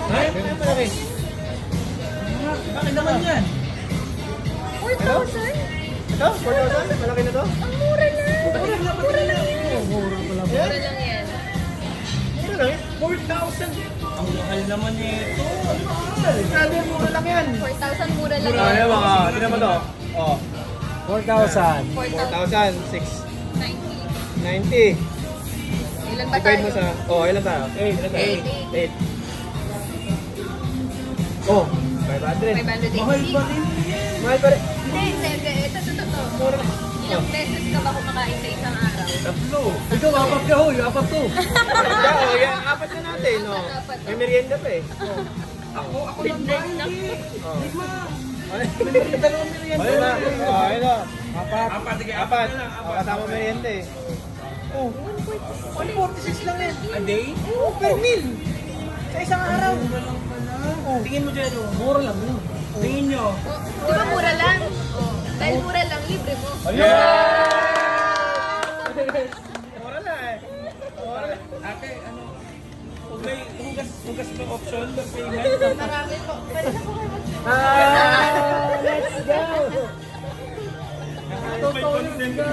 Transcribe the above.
Ay, malaki. Bakit naman yan? 4,000? Ito? 4,000? Malaki na to? Ang mura lang. Mura lang yan. Mura pala. Mura lang yan. Mura lang eh. 4,000. Ang mahal naman nito. Grabe, mura lang yan. 4,000 mura lang Ano yan. mga, tinan mo to. Oh, 4,000. 4,000, 90. 690. Ilan ba Divide tayo? mo sa, oh, ilan tayo? 8. 8. Oh, 500. 580. Mahal pa rin yan. Mahal pa rin. Hindi. Ito. Ilang beses ka ba kumakain sa isang araw? Tatlo. Ikaw, apat ka ho. Apat to. Kaya, oh, yan, apat na natin, no? Apat. May merienda pa eh. Ako lang ba? Hindi. Oh. Lima. Dalawang merienda. Ayun na. Oh, ayun na. Apat. Sige, Apat. Oh, kasama merienda eh. Oh, 146 lang yan. A day? oh, per meal. Sa isang araw. Mura lang pala. Tingin mo dyan, mura lang yun. Tingin nyo. Di ba mura lang? Dahil mura lang, libre mo. Mura na eh. Mura na. Ate, ano? Kung may hugas ng option, the payment. Marami po. Pwede na po kayo mag- Let's go! Nakaka-5% na.